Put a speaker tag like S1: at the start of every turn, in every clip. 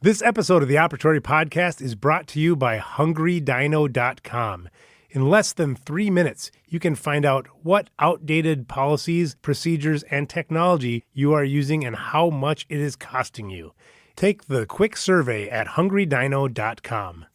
S1: This episode of the Operatory podcast is brought to you by HungryDino.com. In less than 3 minutes, you can find out what outdated policies, procedures, and technology you are using and how much it is costing you. Take the quick survey at HungryDino.com.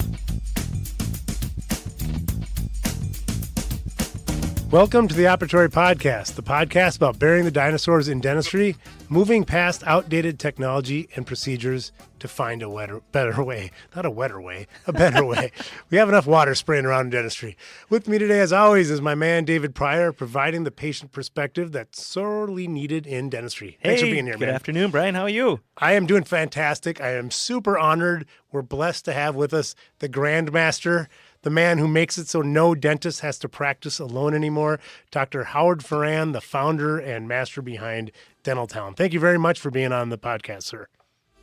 S1: Welcome to the Operatory podcast, the podcast about burying the dinosaurs in dentistry, moving past outdated technology and procedures to find a better way. Not a wetter way, a better way. We have enough water spraying around in dentistry. With me today, as always, is my man, David Pryor, providing the patient perspective that's sorely needed in dentistry. Thanks for being here, man.
S2: Good afternoon, Brian. How are you?
S1: I am doing fantastic. I am super honored. We're blessed to have with us the Grandmaster, the man who makes it so no dentist has to practice alone anymore, Dr. Howard Farran, the founder and master behind Dentaltown. Thank you very much for being on the podcast, sir.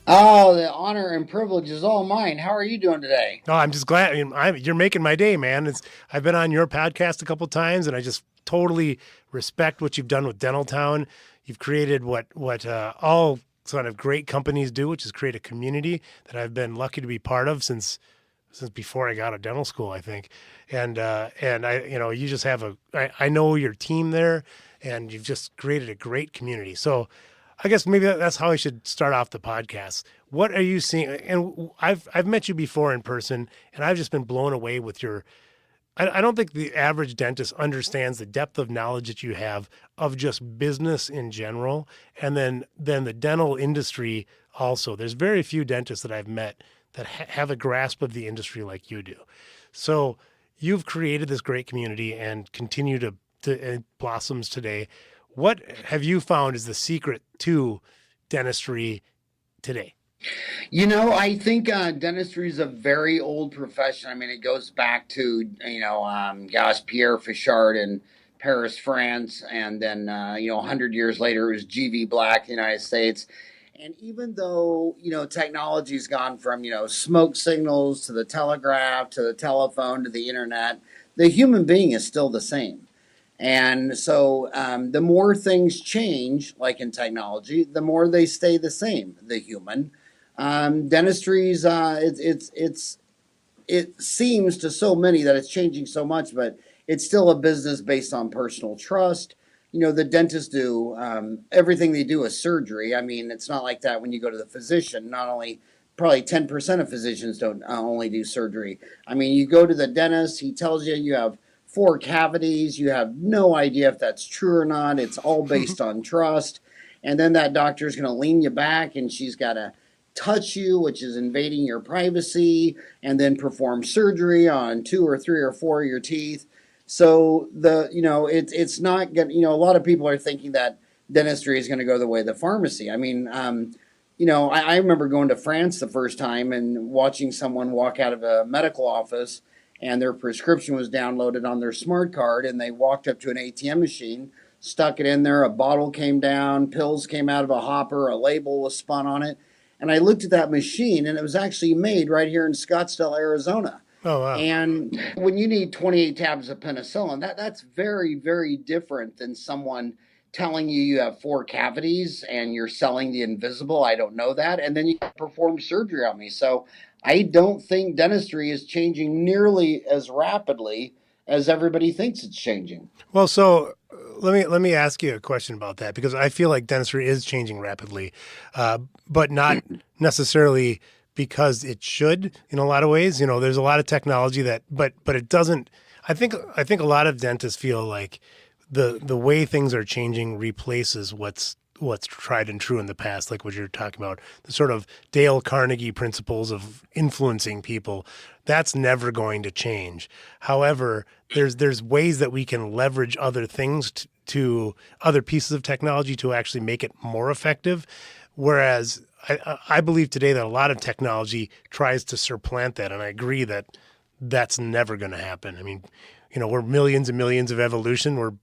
S3: Oh, the honor and privilege is all mine. How are you doing today?
S1: Oh, I'm just glad. You're making my day, man. I've been on your podcast a couple times, and I just totally respect what you've done with Dentaltown. You've created what all sort of great companies do, which is create a community that I've been lucky to be part of since before I got out of dental school, I think. And I, you just have I know your team there, and you've just created a great community. So I guess maybe that's how I should start off the podcast. What are you seeing? And I've met you before in person, and I've just been blown away with your, I don't think the average dentist understands the depth of knowledge that you have of just business in general. And then the dental industry also. There's very few dentists that I've met that have a grasp of the industry like you do. So you've created this great community and continue to it blossoms today. What have you found is the secret to dentistry today?
S3: I think dentistry is a very old profession. I mean, it goes back to, Pierre Fichard in Paris, France. And then, 100 years later, it was G.V. Black, the United States. And even though, technology's gone from, smoke signals to the telegraph, to the telephone, to the internet, the human being is still the same. And so the more things change, like in technology, the more they stay the same, the human. Dentistry's, it seems to so many that it's changing so much, but it's still a business based on personal trust. The dentists do, everything they do is surgery. I mean, it's not like that when you go to the physician. Not only, probably 10% of physicians don't only do surgery. I mean, you go to the dentist, he tells you have 4 cavities. You have no idea if that's true or not. It's all based on trust. And then that doctor's going to lean you back, and she's got to touch you, which is invading your privacy, and then perform surgery on 2 or 3 or 4 of your teeth. So it's not going. A lot of people are thinking that dentistry is going to go the way of the pharmacy. I mean, I remember going to France the first time and watching someone walk out of a medical office, and their prescription was downloaded on their smart card, and they walked up to an ATM machine, stuck it in there, a bottle came down, pills came out of a hopper, a label was spun on it, and I looked at that machine, and it was actually made right here in Scottsdale, Arizona.
S1: Oh, wow.
S3: And when you need 28 tablets of penicillin, that's very, very different than someone telling you have 4 cavities and you're selling the invisible. I don't know that. And then you perform surgery on me. So I don't think dentistry is changing nearly as rapidly as everybody thinks it's changing.
S1: Well, so let me ask you a question about that, because I feel like dentistry is changing rapidly, but not necessarily because it should in a lot of ways. There's a lot of technology but it doesn't. I think a lot of dentists feel like the way things are changing replaces what's tried and true in the past, like what you're talking about, the sort of Dale Carnegie principles of influencing people. That's never going to change. However, there's ways that we can leverage other things to other pieces of technology to actually make it more effective. Whereas I believe today that a lot of technology tries to supplant that, and I agree that that's never going to happen. I mean, we're millions and millions of evolution. We're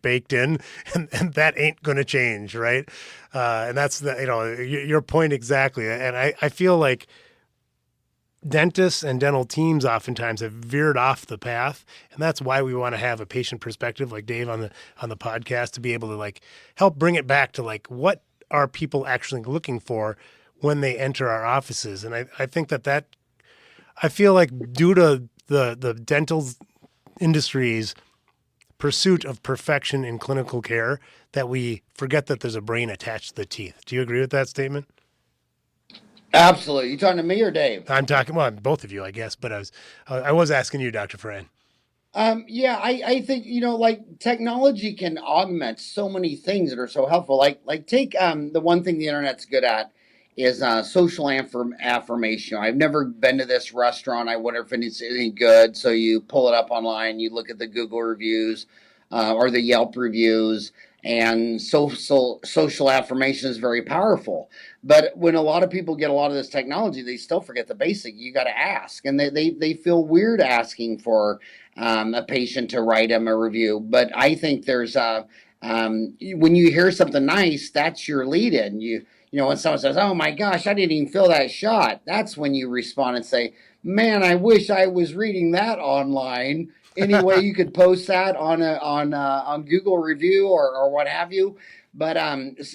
S1: baked in, and that ain't going to change, right? And that's your point exactly. And I feel like dentists and dental teams oftentimes have veered off the path, and that's why we want to have a patient perspective like Dave on the podcast to be able to help bring it back to what are people actually looking for when they enter our offices. And I think that I feel like due to the dental industry's pursuit of perfection in clinical care, that we forget that there's a brain attached to the teeth. Do you agree with that statement?
S3: Absolutely. You talking to me or Dave?
S1: I'm talking, well, both of you, I guess, but I was asking you, Dr. Ferran.
S3: Yeah, I think, like technology can augment so many things that are so helpful. Like take the one thing the internet's good at is social affirmation. I've never been to this restaurant. I wonder if it's any good. So you pull it up online, you look at the Google reviews or the Yelp reviews, and social affirmation is very powerful. But when a lot of people get a lot of this technology, they still forget the basic. You got to ask, and they feel weird asking for a patient to write them a review. But I think there's when you hear something nice, that's your lead in. When someone says, "Oh my gosh, I didn't even feel that shot," that's when you respond and say, "Man, I wish I was reading that online." Any way you could post that on Google review or what have you. But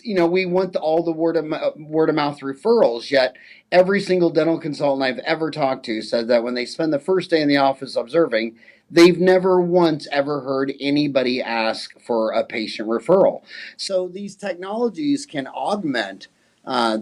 S3: we want all the word of mouth referrals. Yet every single dental consultant I've ever talked to said that when they spend the first day in the office observing, they've never once ever heard anybody ask for a patient referral. So these technologies can augment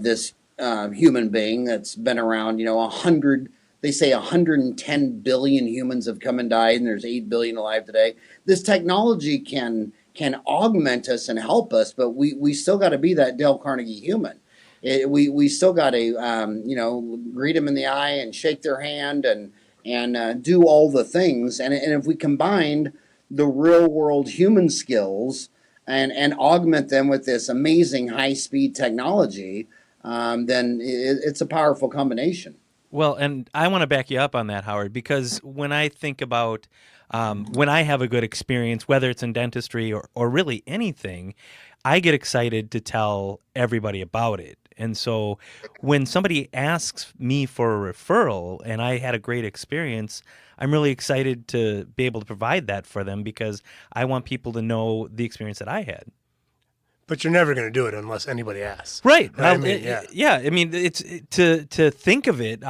S3: this human being that's been around, 100, they say 110 billion humans have come and died, and there's 8 billion alive today. This technology can augment us and help us, but we still got to be that Dale Carnegie human. We still got to greet them in the eye and shake their hand and do all the things. And if we combined the real world human skills and augment them with this amazing high speed technology, then it's a powerful combination.
S2: Well, and I want to back you up on that, Howard, because when I think about when I have a good experience, whether it's in dentistry or really anything, I get excited to tell everybody about it. And so when somebody asks me for a referral and I had a great experience, I'm really excited to be able to provide that for them because I want people to know the experience that I had.
S1: But you're never going to do it unless anybody asks.
S2: Right.
S1: I mean, yeah.
S2: I mean, it's to think of it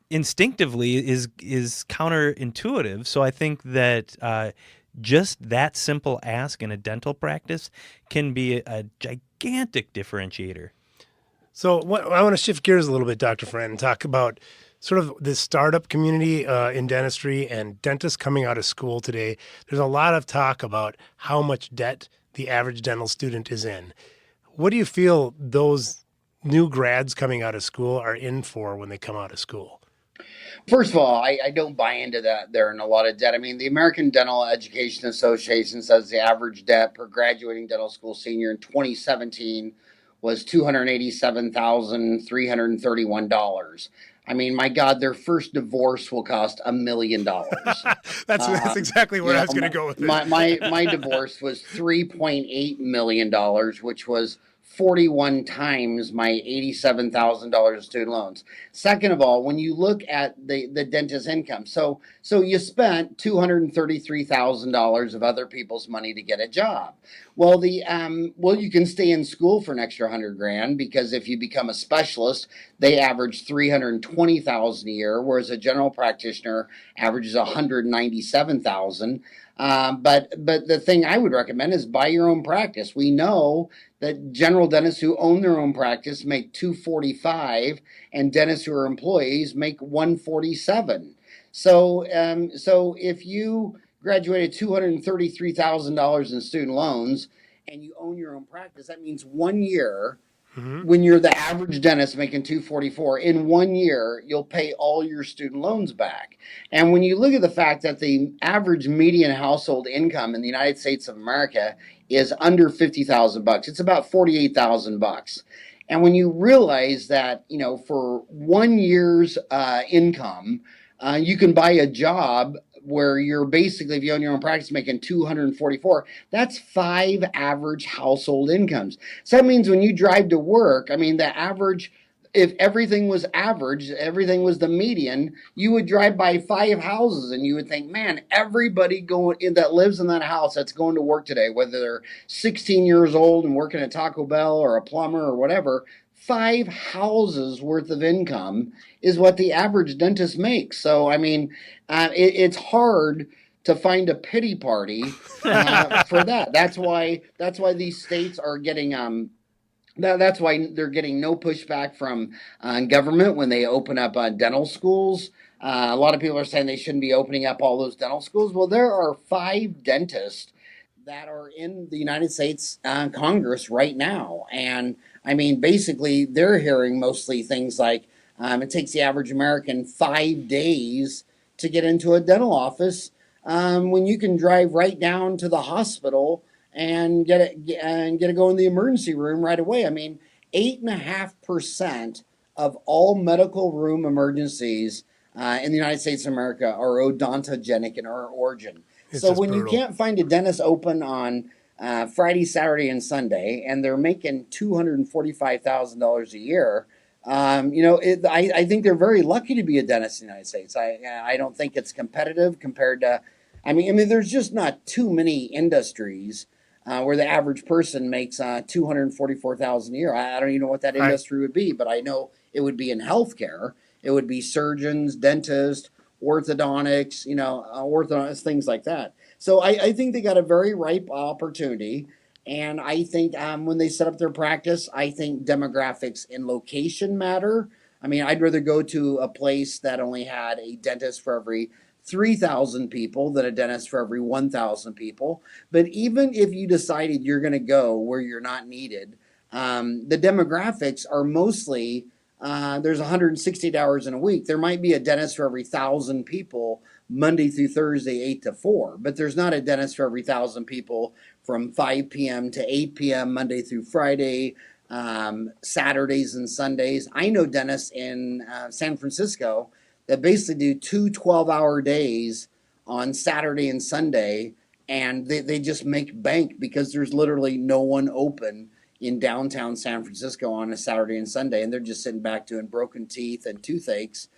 S2: instinctively is counterintuitive. So I think that just that simple ask in a dental practice can be a gigantic differentiator.
S1: So I want to shift gears a little bit, Dr. Ferran, and talk about sort of the startup community in dentistry and dentists coming out of school today. There's a lot of talk about how much debt the average dental student is in. What do you feel those new grads coming out of school are in for when they come out of school?
S3: First of all, I don't buy into that. They're in a lot of debt. I mean, the American Dental Education Association says the average debt per graduating dental school senior in 2017 was $287,331. I mean, my God, their first divorce will cost $1 million.
S1: That's exactly where I was going to go with it.
S3: My divorce was $3.8 million, which was 41 times my $87,000 of student loans. Second of all, when you look at the dentist's income, so you spent $233,000 of other people's money to get a job. Well, you can stay in school for an extra 100 grand because if you become a specialist, they average 320,000 a year, whereas a general practitioner averages 197,000. But the thing I would recommend is buy your own practice. We know that general dentists who own their own practice make 245, and dentists who are employees make 147. So if you graduated $233,000 in student loans and you own your own practice, that means 1 year. Mm-hmm. When you're the average dentist making 244, in 1 year, you'll pay all your student loans back. And when you look at the fact that the average median household income in the United States of America is under $50,000, it's about $48,000. And when you realize that, for 1 year's income, you can buy a job where you're basically, if you own your own practice, making 244, that's 5 average household incomes. So that means when you drive to work, I mean, the average, if everything was average, everything was the median, you would drive by 5 houses and you would think, man, everybody that lives in that house that's going to work today, whether they're 16 years old and working at Taco Bell or a plumber or whatever, 5 houses worth of income is what the average dentist makes. So, I mean, it's hard to find a pity party for that. That's why these states are getting that's why they're getting no pushback from government when they open up dental schools. A lot of people are saying they shouldn't be opening up all those dental schools. Well, there are 5 dentists that are in the United States Congress right now. And I mean, basically, they're hearing mostly things like it takes the average American 5 days to get into a dental office when you can drive right down to the hospital and get to go in the emergency room right away. I mean, 8.5% of all medical room emergencies in the United States of America are odontogenic in our origin.
S1: It's
S3: So
S1: just
S3: when you
S1: brutal.
S3: can't find a dentist open on Friday, Saturday, and Sunday, and they're making $245,000 a year, I think they're very lucky to be a dentist in the United States. I don't think it's competitive compared to, I mean, there's just not too many industries where the average person makes $244,000 a year. I don't even know what that
S1: I
S3: industry would be, but I know it would be in healthcare. It would be surgeons, dentists, orthodontics, orthodontics, things like that. So I think they got a very ripe opportunity. And I think when they set up their practice, I think demographics and location matter. I mean, I'd rather go to a place that only had a dentist for every 3,000 people than a dentist for every 1,000 people. But even if you decided you're going to go where you're not needed, the demographics are mostly there's 168 hours in a week. There might be a dentist for every 1,000 people Monday through Thursday, 8 to 4, but there's not a dentist for every 1,000 people from 5 p.m. to 8 p.m. Monday through Friday, Saturdays and Sundays. I know dentists in San Francisco that basically do two 12-hour days on Saturday and Sunday, and they just make bank because there's literally no one open in downtown San Francisco on a Saturday and Sunday, and they're just sitting back doing broken teeth and toothaches.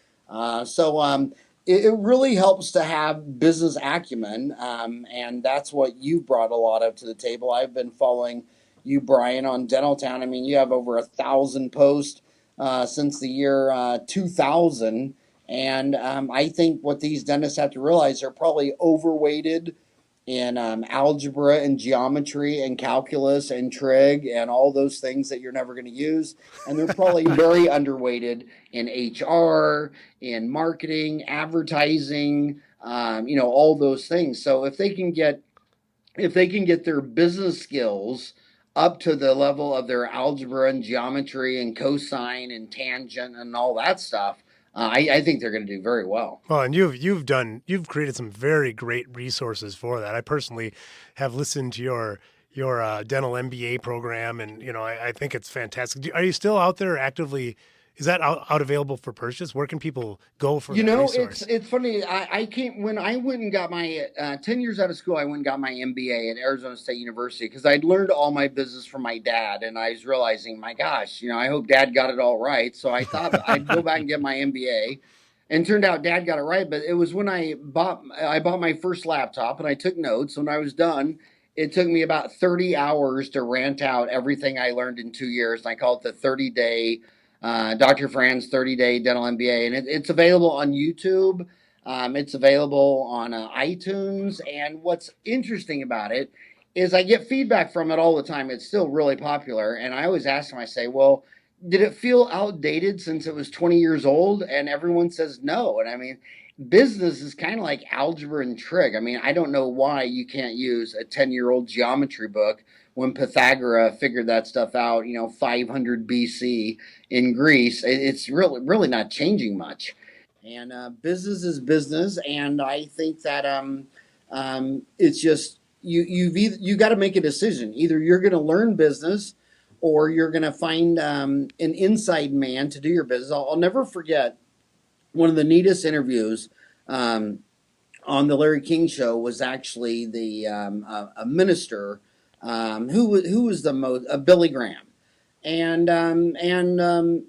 S3: It really helps to have business acumen, and that's what you've brought a lot of to the table. I've been following you, Brian, on Dentaltown. I mean, you have over 1,000 posts since the year 2000, and I think what these dentists have to realize, they're probably overweighted in algebra and geometry and calculus and trig and all those things that you're never going to use. And they're probably very underweighted in HR, in marketing, advertising, all those things. So if they can get their business skills up to the level of their algebra and geometry and cosine and tangent and all that stuff, I think they're going to do very well.
S1: Well, and you've created some very great resources for that. I personally have listened to your dental MBA program, and I think it's fantastic. Are you still out there actively? Is that out available for purchase? Where can people go for that resource?
S3: It's funny. I came when I went and got my 10 years out of school. I went and got my MBA at Arizona State University because I'd learned all my business from my dad, and I was realizing, my gosh, I hope Dad got it all right. So I thought I'd go back and get my MBA, and turned out Dad got it right. But it was when I bought my first laptop, and I took notes. When I was done, it took me about 30 hours to rant out everything I learned in 2 years. And I call it the 30-day Dr. Fran's 30-day dental MBA, and it's available on YouTube. It's available on iTunes. And what's interesting about it is I get feedback from it all the time. It's still really popular, and I always ask them. I say, "Well, did it feel outdated since it was 20 years old?" And everyone says no. And I mean, business is kind of like algebra and trig. I mean, I don't know why you can't use a 10-year-old geometry book when Pythagoras figured that stuff out, 500 BC in Greece. It's really not changing much. And business is business, and I think that it's just you got to make a decision. Either you're going to learn business, or you're going to find an inside man to do your business. I'll never forget one of the neatest interviews on the Larry King show was actually a minister who was the most Billy Graham, and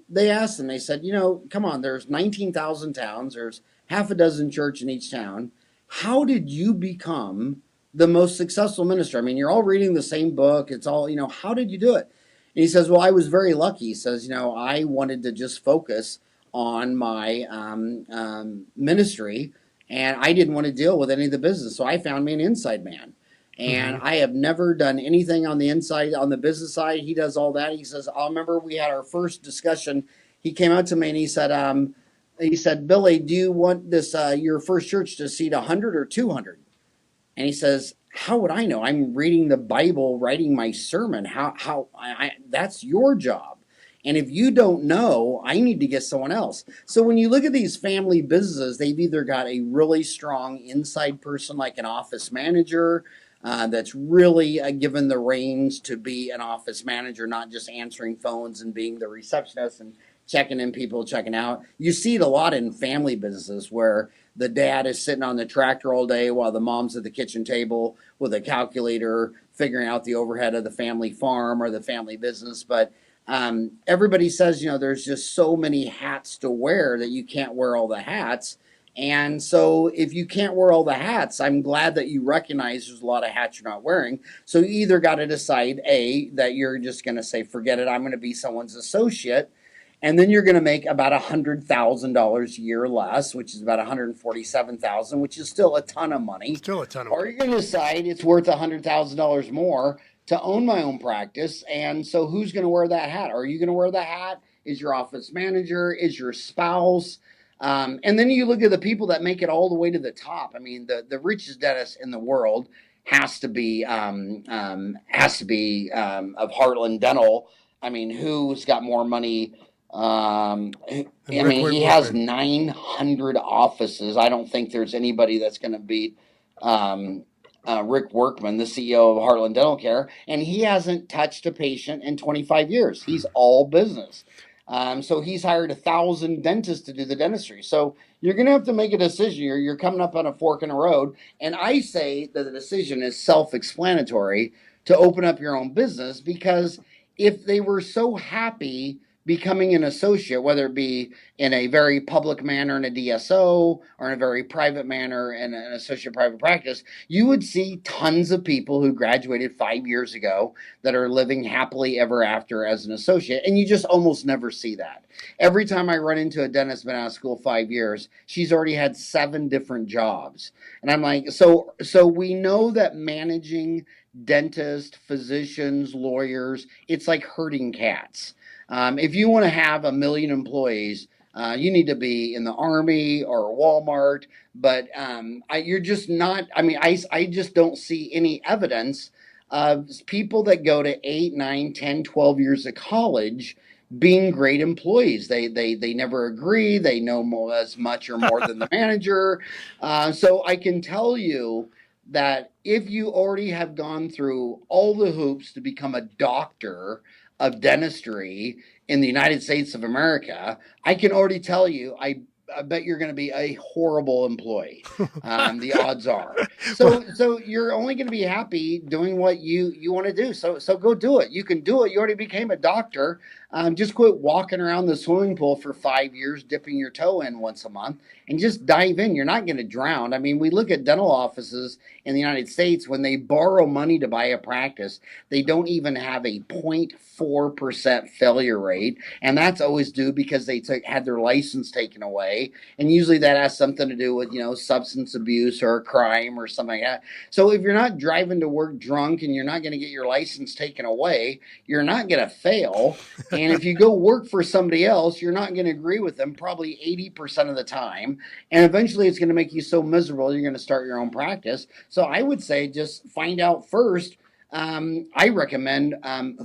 S3: they asked him. They said, come on, there's 19,000 towns. There's half a dozen church in each town. How did you become the most successful minister? I mean, you're all reading the same book. It's all, how did you do it? And he says, well, I was very lucky. He says, you know, I wanted to just focus on my ministry, and I didn't want to deal with any of the business. So I found me an inside man. And
S1: Mm-hmm.
S3: I have never done anything on the inside, on the business side. He does all that. He says, I remember we had our first discussion. He came out to me and he said, Billy, do you want this, your first church to seat 100 or 200? And he says, how would I know? I'm reading the Bible, writing my sermon. That's your job. And if you don't know, I need to get someone else. So when you look at these family businesses, they've either got a really strong inside person like an office manager that's really given the reins to be an office manager, not just answering phones and being the receptionist and checking in people, checking out. You see it a lot in family businesses where the dad is sitting on the tractor all day while the mom's at the kitchen table with a calculator figuring out the overhead of the family farm or the family business. But everybody says, you know, there's just so many hats to wear that you can't wear all the hats. And so if you can't wear all the hats, I'm glad that you recognize there's a lot of hats you're not wearing. So you either got to decide, A, that you're just going to say, forget it, I'm going to be someone's associate. And then you're going to make about $100,000 a year less, which is about $147,000, which is still a ton of money.
S1: Still a ton of
S3: Or
S1: money.
S3: you're going to decide it's worth $100,000 more to own my own practice. And so who's going to wear that hat? Are you going to wear the hat? Is your office manager? Is your spouse? And then you look at the people that make it all the way to the top. I mean, the richest dentist in the world has to be of Heartland Dental. I mean, who's got more money? I
S1: And Rick
S3: mean, he has
S1: Workman.
S3: 900 offices. I don't think there's anybody that's going to beat Rick Workman, the CEO of Heartland Dental Care, and he hasn't touched a patient in 25 years. He's all business. So he's hired 1,000 dentists to do the dentistry. So you're going to have to make a decision. You're coming up on a fork in the road. And I say that the decision is self-explanatory to open up your own business, because if they were so happy becoming an associate, whether it be in a very public manner in a DSO or in a very private manner in an associate private practice, you would see tons of people who graduated 5 years ago that are living happily ever after as an associate. And you just almost never see that. Every time I run into a dentist been out of school 5 years, she's already had 7 different jobs. And I'm like, so we know that managing dentists, physicians, lawyers, it's like herding cats. If you want to have 1 million employees, you need to be in the Army or Walmart, but you're just not. I mean, I just don't see any evidence of people that go to 8, 9, 10, 12 years of college being great employees. They never agree. They know more, as much or more than the manager. So I can tell you that if you already have gone through all the hoops to become a doctor of dentistry in the United States of America, I can already tell you, I bet you're going to be a horrible employee. The odds are.
S1: Well,
S3: So you're only going to be happy doing what you want to do. So go do it. You can do it. You already became a doctor. Just quit walking around the swimming pool for 5 years, dipping your toe in once a month, and just dive in. You're not going to drown. I mean, we look at dental offices in the United States. When they borrow money to buy a practice, they don't even have a 0.4% failure rate. And that's always due because they had their license taken away. And usually that has something to do with, you know, substance abuse or a crime or something like that. So if you're not driving to work drunk and you're not going to get your license taken away, you're not going to fail. And if you go work for somebody else, you're not going to agree with them probably 80% of the time. And eventually it's going to make you so miserable, you're going to start your own practice. So I would say just find out first. I recommend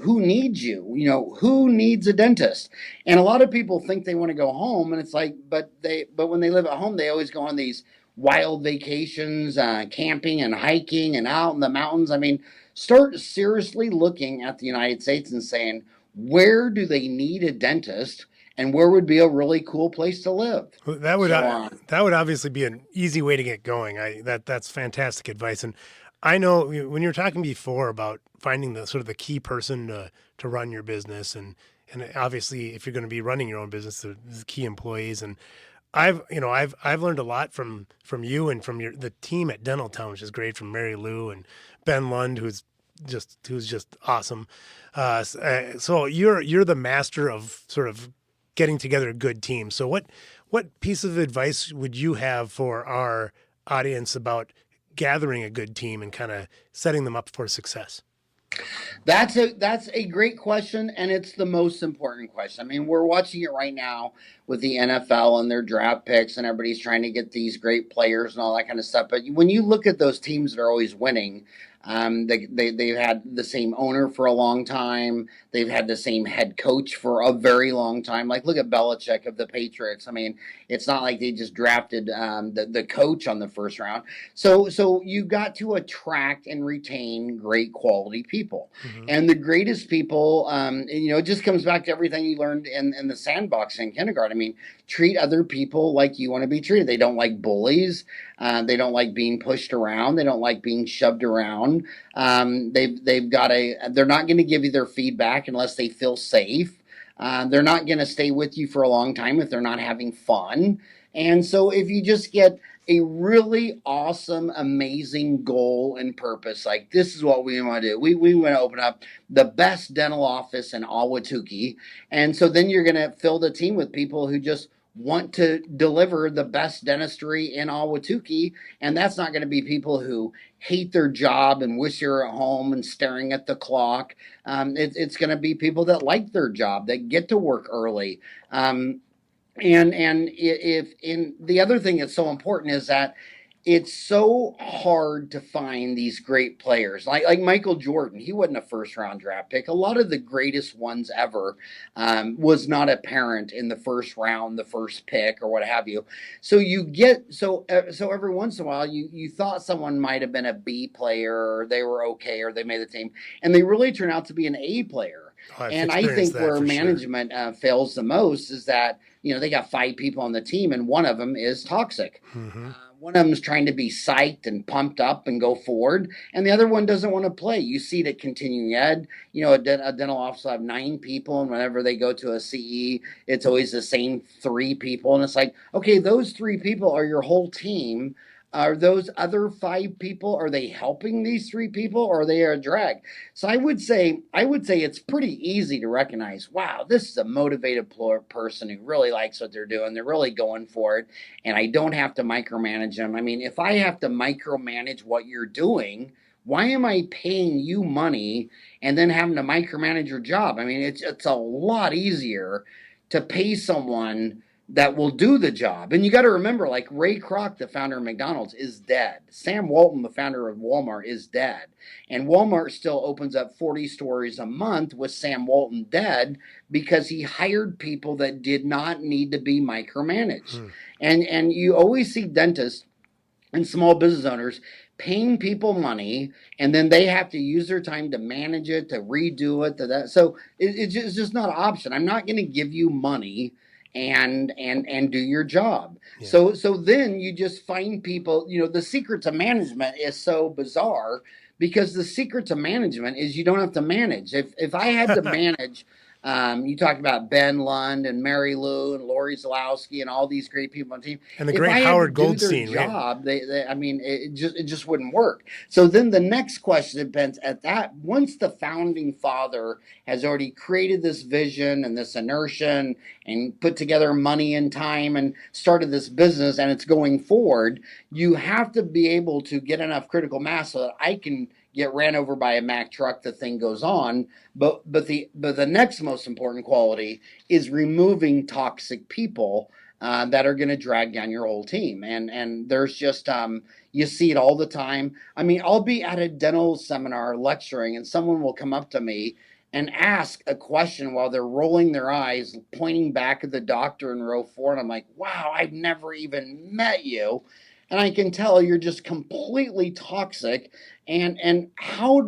S3: who needs you. You know, who needs a dentist? And a lot of people think they want to go home, and it's like, but when they live at home, they always go on these wild vacations, camping and hiking and out in the mountains. I mean, start seriously looking at the United States and saying, where do they need a dentist, and where would be a really cool place to live?
S1: that would
S3: So,
S1: that would obviously be an easy way to get going. That's fantastic advice. And I know when you were talking before about finding the sort of the key person to run your business, and obviously if you're going to be running your own business, the key employees. And I've learned a lot from you and from the team at Dentaltown, which is great, from Mary Lou and Ben Lund, who's who's just awesome. So you're the master of sort of getting together a good team. So what piece of advice would you have for our audience about gathering a good team and kind of setting them up for success?
S3: That's a great question, and it's the most important question. I mean, we're watching it right now with the NFL and their draft picks, and everybody's trying to get these great players and all that kind of stuff. But when you look at those teams that are always winning, they've had the same owner for a long time. They've had the same head coach for a very long time. Like look at Belichick of the Patriots. I mean, it's not like they just drafted the coach on the first round. So you got to attract and retain great quality people.
S1: Mm-hmm.
S3: And the greatest people, it just comes back to everything you learned in the sandbox in kindergarten. I mean, treat other people like you want to be treated. They don't like bullies. They don't like being pushed around. They don't like being shoved around. They're not going to give you their feedback unless they feel safe. They're not going to stay with you for a long time if they're not having fun. And so if you just get a really awesome, amazing goal and purpose, like this is what we want to do. We want to open up the best dental office in Ahwatukee. And so then you're going to fill the team with people who just want to deliver the best dentistry in Ahwatukee. And that's not going to be people who hate their job and wish you're at home and staring at the clock. It's going to be people that like their job, that get to work early. And if in the other thing that's so important is that it's so hard to find these great players like Michael Jordan. He wasn't a first round draft pick. A lot of the greatest ones ever was not a parent in the first round, the first pick, or what have you. So you get so every once in a while you thought someone might have been a B player, or they were okay, or they made the team, and they really turn out to be an A player. And I think where management fails the most is that they got 5 people on the team, and one of them is toxic.
S1: Mm-hmm.
S3: One of them is trying to be psyched and pumped up and go forward, and the other one doesn't want to play. You see it at continuing ed. A dental office will have 9 people, and whenever they go to a CE, it's always the same 3 people, and it's like, okay, those 3 people are your whole team. Are those other 5 people, are they helping these 3 people, or are they a drag? So I would say it's pretty easy to recognize, wow, this is a motivated person who really likes what they're doing. They're really going for it, and I don't have to micromanage them. I mean, if I have to micromanage what you're doing, why am I paying you money and then having to micromanage your job? I mean, it's a lot easier to pay someone that will do the job. And you got to remember, like Ray Kroc, the founder of McDonald's, is dead. Sam Walton, the founder of Walmart, is dead. And Walmart still opens up 40 stores a month with Sam Walton dead because he hired people that did not need to be micromanaged. And you always see dentists and small business owners paying people money, and then they have to use their time to manage it, to redo it, to that. So it's just not an option. I'm not going to give you money and do your job. Yeah. So then you just find people, the secret to management is so bizarre, because the secret to management is you don't have to manage. If I had to manage, you talked about Ben Lund and Mary Lou and Lori Zalowski and all these great people on the team.
S1: And the great Howard Goldstein.
S3: Job, right? I mean, it just wouldn't work. So then the next question depends at that. Once the founding father has already created this vision and this inertia and put together money and time and started this business and it's going forward, you have to be able to get enough critical mass so that I can get ran over by a Mack truck, the thing goes on. But the next most important quality is removing toxic people that are going to drag down your whole team. And there's just you see it all the time. I mean, I'll be at a dental seminar lecturing, and someone will come up to me and ask a question while they're rolling their eyes, pointing back at the doctor in row 4, and I'm like, wow, I've never even met you. And I can tell you're just completely toxic. And how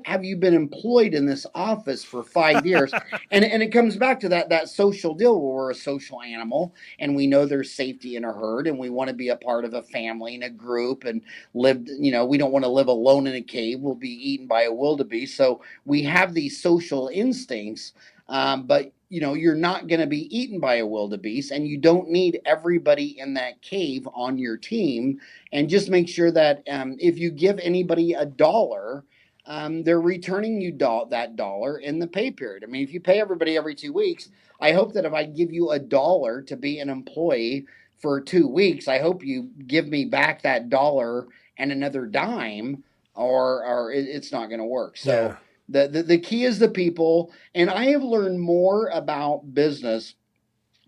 S3: have you been employed in this office for 5 years? and it comes back to that social deal where we're a social animal, and we know there's safety in a herd, and we want to be a part of a family and a group, and live, we don't want to live alone in a cave. We'll be eaten by a wildebeest. So we have these social instincts, but you're not going to be eaten by a wildebeest, and you don't need everybody in that cave on your team. And just make sure that if you give anybody $1, they're returning you that dollar in the pay period. I mean, if you pay everybody every 2 weeks, I hope that if I give you $1 to be an employee for 2 weeks, I hope you give me back that dollar and another dime, or it's not going to work.
S1: Yeah.
S3: So the key is the people, and I have learned more about business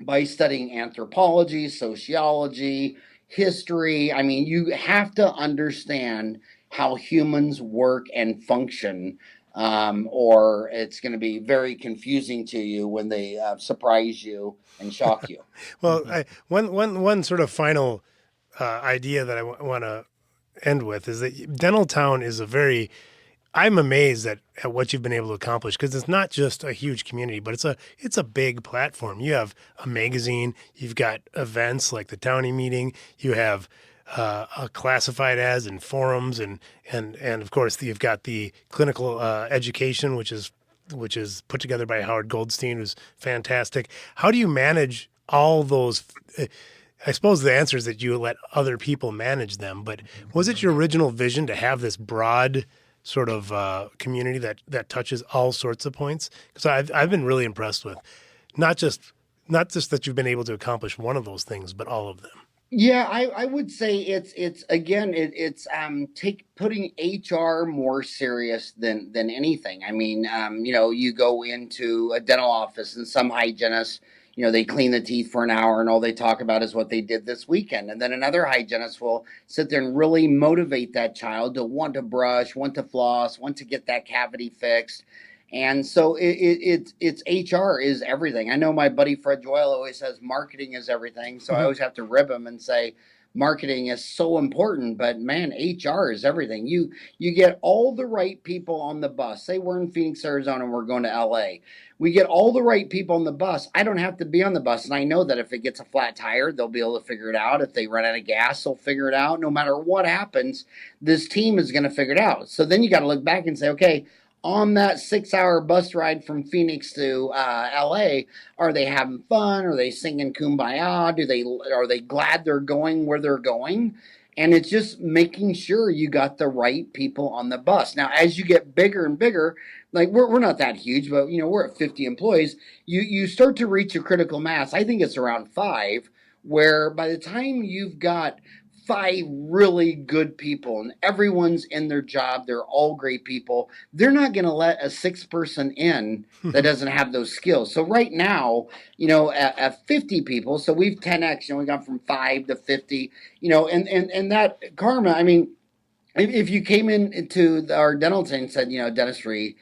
S3: by studying anthropology, sociology, history. I mean, you have to understand how humans work and function, or it's going to be very confusing to you when they surprise you and shock you.
S1: Well, one sort of final idea that I want to end with is that Dentaltown is a very I'm amazed at what you've been able to accomplish because it's not just a huge community, but it's a big platform. You have a magazine, you've got events like the Townie meeting, you have a classified ads and forums, and of course you've got the clinical education, which is put together by Howard Goldstein, who's fantastic. How do you manage all those? I suppose the answer is that you let other people manage them, but was it your original vision to have this broad sort of community that touches all sorts of points? Because I've been really impressed with not just that you've been able to accomplish one of those things, but all of them.
S3: Yeah, I would say it's again it's take putting HR more serious than anything. I mean, you go into a dental office and some hygienists, they clean the teeth for an hour and all they talk about is what they did this weekend. And then another hygienist will sit there and really motivate that child to want to brush, want to floss, want to get that cavity fixed. And so it's HR is everything. I know my buddy Fred Joyle always says marketing is everything. So I always have to rib him and say marketing is so important, but man, HR is everything. You get all the right people on the bus. Say we're in Phoenix, Arizona, and we're going to LA. We get all the right people on the bus. I don't have to be on the bus, and I know that if it gets a flat tire, they'll be able to figure it out. If they run out of gas, they'll figure it out. No matter what happens, this team is going to figure it out. So then you got to look back and say, okay, on that 6 hour bus ride from Phoenix to LA, are they having fun? Are they singing Kumbaya? Are they glad they're going where they're going? And it's just making sure you got the right people on the bus. Now, as you get bigger and bigger, like we're not that huge, but we're at 50 employees. You start to reach a critical mass. I think it's around 5, where by the time you've got 5 really good people and everyone's in their job, they're all great people, they're not going to let a 6th person in that doesn't have those skills. So right now, at 50 people, so we've 10x, we got from 5 to 50, and that karma, I mean, if you came into our dental team and said, dentistry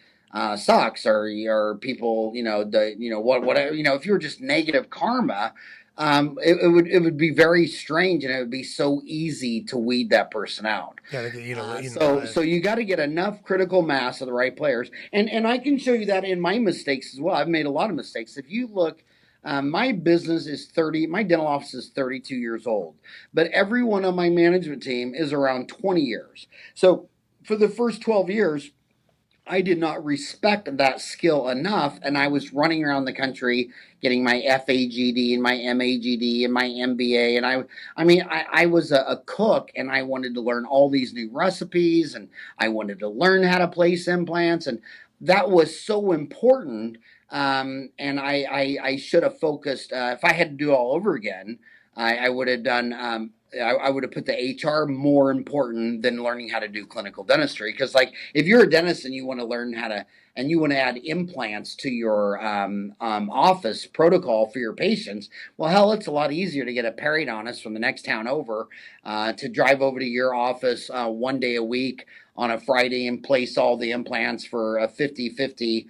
S3: sucks, or people, whatever, if you were just negative karma, it would be very strange, and it would be so easy to weed that person out.
S1: Yeah,
S3: So you got to get enough critical mass of the right players, and I can show you that in my mistakes as well. I've made a lot of mistakes. If you look, my business is 30. My dental office is 32 years old, but everyone on my management team is around 20 years. So for the first 12 years, I did not respect that skill enough, and I was running around the country getting my FAGD and my MAGD and my MBA, and I was a cook, and I wanted to learn all these new recipes, and I wanted to learn how to place implants, and that was so important. And I should have focused. If I had to do it all over again, I would have done. I would have put the HR more important than learning how to do clinical dentistry. Because, like, if you're a dentist and you want to learn how to, and you want to add implants to your office protocol for your patients, well, hell, it's a lot easier to get a periodontist from the next town over to drive over to your office 1 day a week on a Friday and place all the implants for a 50-50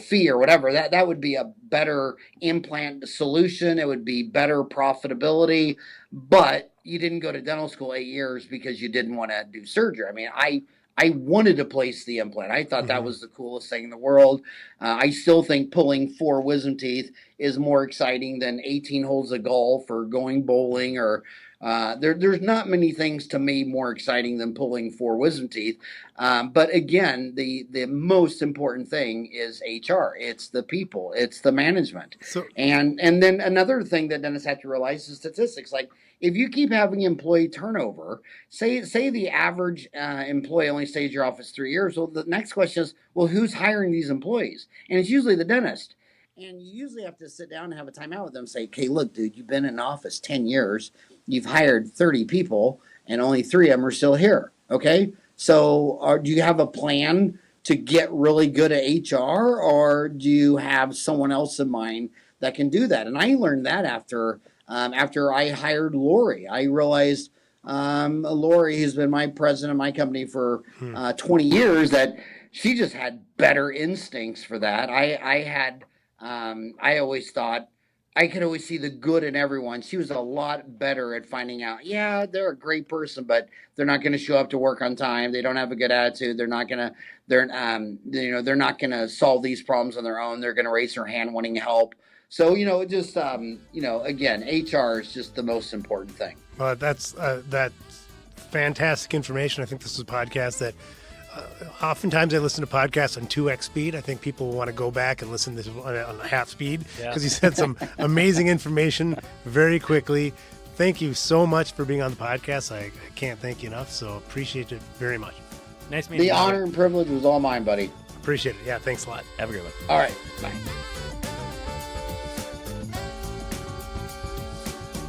S3: fee or whatever. That would be a better implant solution. It would be better profitability, but you didn't go to dental school 8 years because you didn't want to do surgery. I mean, I wanted to place the implant. I thought that was the coolest thing in the world. I still think pulling 4 wisdom teeth is more exciting than 18 holes of golf or going bowling or There's not many things to me more exciting than pulling 4 wisdom teeth. But again, the most important thing is HR. It's the people. It's the management.
S1: So
S3: And then another thing that dentists have to realize is statistics. Like if you keep having employee turnover, say the average employee only stays at your office 3 years. Well, the next question is, well, who's hiring these employees? And it's usually the dentist. And you usually have to sit down and have a timeout with them and say, okay, look, dude, you've been in office 10 years. You've hired 30 people and only 3 of them are still here. Okay. So do you have a plan to get really good at HR, or do you have someone else in mind that can do that? And I learned that after I hired Lori. I realized Lori, who's been my president of my company for 20 years, that she just had better instincts for that. I always thought I could always see the good in everyone. She was a lot better at finding out, yeah, they're a great person, but they're not going to show up to work on time. They don't have a good attitude. They're not going to solve these problems on their own. They're going to raise their hand wanting help. So, again, HR is just the most important thing.
S1: That's fantastic information. I think this is a podcast that oftentimes I listen to podcasts on 2x speed. I think people want to go back and listen to this on half speed because you said some amazing information very quickly. Thank you so much for being on the podcast. I can't thank you enough, so appreciate it very much.
S2: Nice meeting you.
S3: The honor and privilege was all mine, buddy.
S1: Appreciate it. Yeah, thanks a lot.
S2: Have a good one.
S3: All right, bye.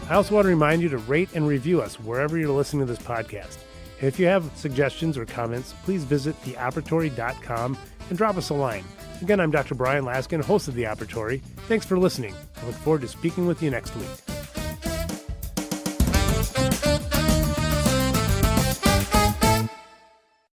S1: I also want to remind you to rate and review us wherever you're listening to this podcast. And if you have suggestions or comments, please visit theoperatory.com and drop us a line. Again, I'm Dr. Brian Laskin, host of The Operatory. Thanks for listening. I look forward to speaking with you next week.